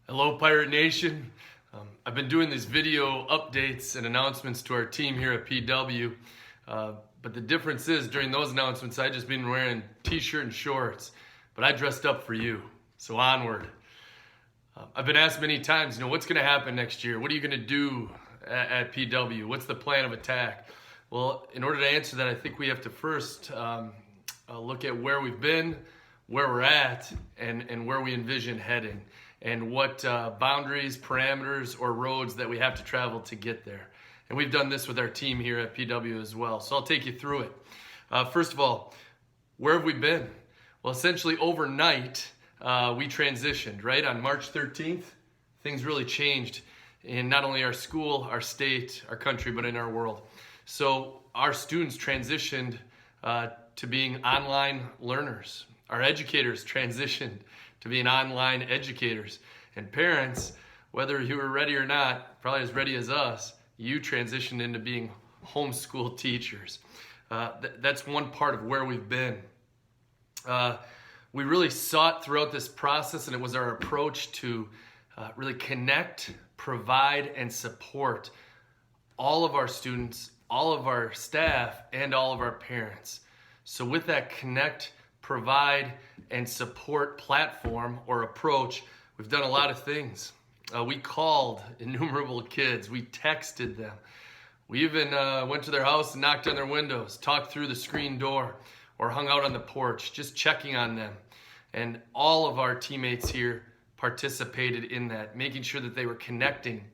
Hello, Pirate Nation. I've been doing these video updates and announcements to our team here at PW, but the difference is during those announcements, I just been wearing t-shirt and shorts, but I dressed up for you, so onward. I've been asked many times, what's going to happen next year? What are you going to do at PW? What's the plan of attack? Well, in order to answer that, I think we have to first look at where we've been, where we're at, and where we envision heading, and what boundaries, parameters, or roads that we have to travel to get there. And we've done this with our team here at PW as well, so I'll take you through it. First of all, where have we been? Well, essentially overnight, we transitioned, right? On March 13th, things really changed in not only our school, our state, our country, but in our world. So our students transitioned to being online learners. Our educators transitioned to being online educators. And parents, whether you were ready or not, probably as ready as us, you transitioned into being homeschool teachers. That's one part of where we've been. We really sought throughout this process, and it was our approach to really connect, provide, and support all of our students, all of our staff, and all of our parents. So with that connect, provide, and support platform or approach, we've done a lot of things. We called innumerable kids. We texted them. We even went to their house and knocked on their windows, talked through the screen door, or hung out on the porch, just checking on them. And all of our teammates here participated in that, making sure that they were connecting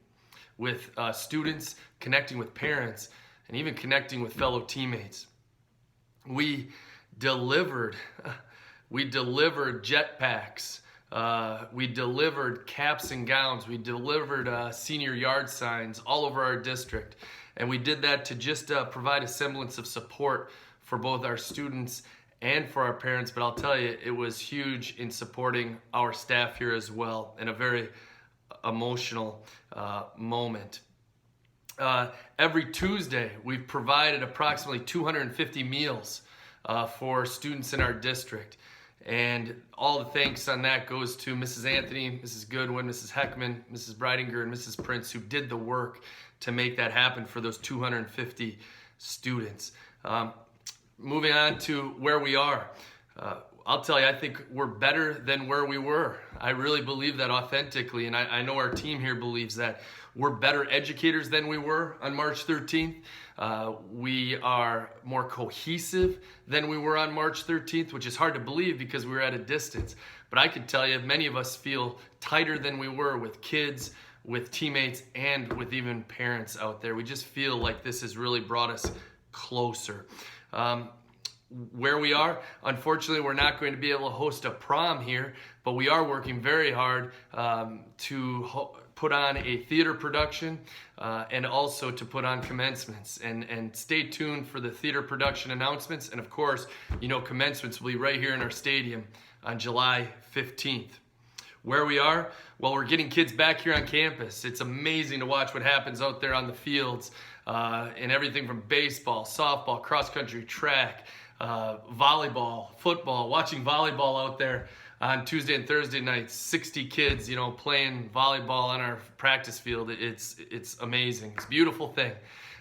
with students, connecting with parents, and even connecting with fellow teammates. We delivered jetpacks. We delivered caps and gowns. We delivered senior yard signs all over our district. And we did that to just provide a semblance of support for both our students and for our parents. But I'll tell you, it was huge in supporting our staff here as well in a very emotional moment. Every Tuesday, we've provided approximately 250 meals for students in our district. And all the thanks on that goes to Mrs. Anthony, Mrs. Goodwin, Mrs. Heckman, Mrs. Breidinger, and Mrs. Prince, who did the work to make that happen for those 250 students. Moving on to where we are. I'll tell you, I think we're better than where we were. I really believe that authentically, and I know our team here believes that. We're better educators than we were on March 13th. We are more cohesive than we were on March 13th, which is hard to believe because we were at a distance. But I can tell you, many of us feel tighter than we were with kids, with teammates, and with even parents out there. We just feel like this has really brought us closer. Where we are, unfortunately, we're not going to be able to host a prom here, but we are working very hard to put on a theater production and also to put on commencements. And stay tuned for the theater production announcements. And of course, commencements will be right here in our stadium on July 15th. Where we are, well, we're getting kids back here on campus. It's amazing to watch what happens out there on the fields and everything from baseball, softball, cross country, track, volleyball, football, watching volleyball out there on Tuesday and Thursday nights, 60 kids, playing volleyball on our practice field. It's amazing. It's a beautiful thing.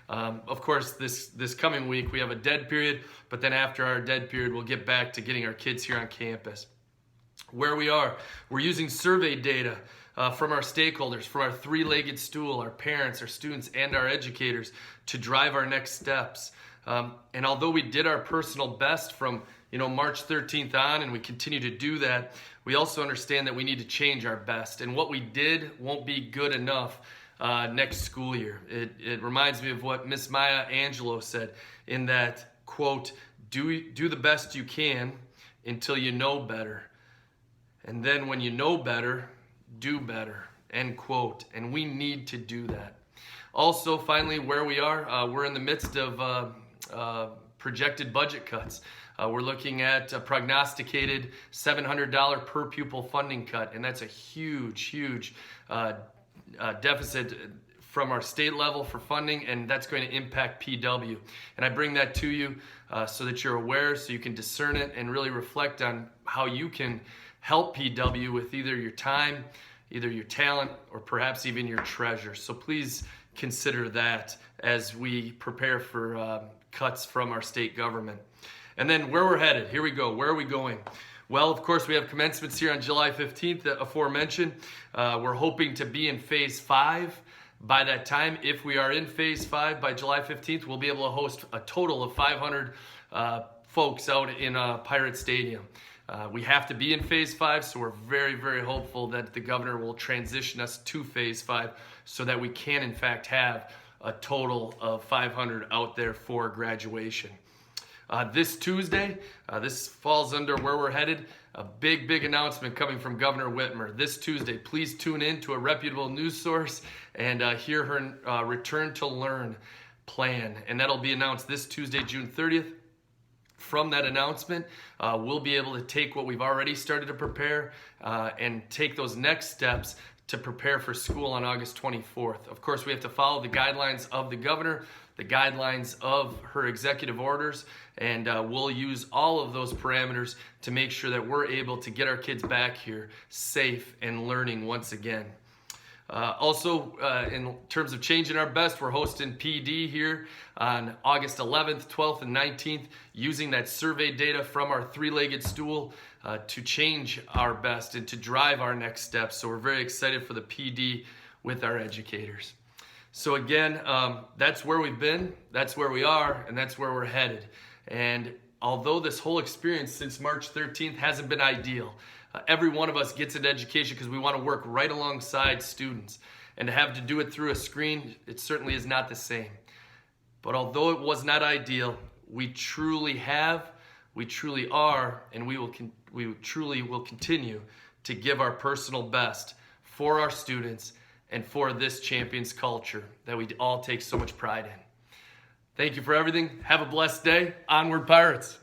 Of course, this coming week, we have a dead period, but then after our dead period, we'll get back to getting our kids here on campus. Where we are, we're using survey data from our stakeholders, from our three-legged stool, our parents, our students, and our educators to drive our next steps. And although we did our personal best from March 13th on, and we continue to do that, we also understand that we need to change our best. And what we did won't be good enough next school year. It reminds me of what Miss Maya Angelou said in that, quote, do the best you can until you know better. And then when you know better, do better, end quote. And we need to do that. Also, finally, where we are, we're in the midst of projected budget cuts. We're looking at a prognosticated $700 per pupil funding cut, and that's a huge deficit from our state level for funding, and that's going to impact PW. And I bring that to you so that you're aware, so you can discern it and really reflect on how you can help PW with either your time, either your talent or perhaps even your treasure. So please consider that as we prepare for cuts from our state government. And then where we're headed, here we go. Where are we going? Well, of course, we have commencements here on July 15th, aforementioned. We're hoping to be in phase 5 by that time. If we are in phase 5 by July 15th, we'll be able to host a total of 500 folks out in Pirate Stadium. We have to be in phase 5, so we're very, very hopeful that the governor will transition us to phase 5 so that we can, in fact, have a total of 500 out there for graduation. This Tuesday, this falls under where we're headed, a big, big announcement coming from Governor Whitmer. This Tuesday, please tune in to a reputable news source and hear her Return to Learn plan. And that'll be announced this Tuesday, June 30th. From that announcement, we'll be able to take what we've already started to prepare and take those next steps to prepare for school on August 24th. Of course, we have to follow the guidelines of the governor, the guidelines of her executive orders, and we'll use all of those parameters to make sure that we're able to get our kids back here safe and learning once again. Also, in terms of changing our best, we're hosting PD here on August 11th, 12th, and 19th, using that survey data from our three-legged stool to change our best and to drive our next steps. So we're very excited for the PD with our educators. So again, that's where we've been, that's where we are, and that's where we're headed. And although this whole experience since March 13th hasn't been ideal, every one of us gets an education because we want to work right alongside students. And to have to do it through a screen, it certainly is not the same. But although it was not ideal, we truly have, we truly are, and we truly will continue to give our personal best for our students and for this Champions culture that we all take so much pride in. Thank you for everything. Have a blessed day. Onward, Pirates.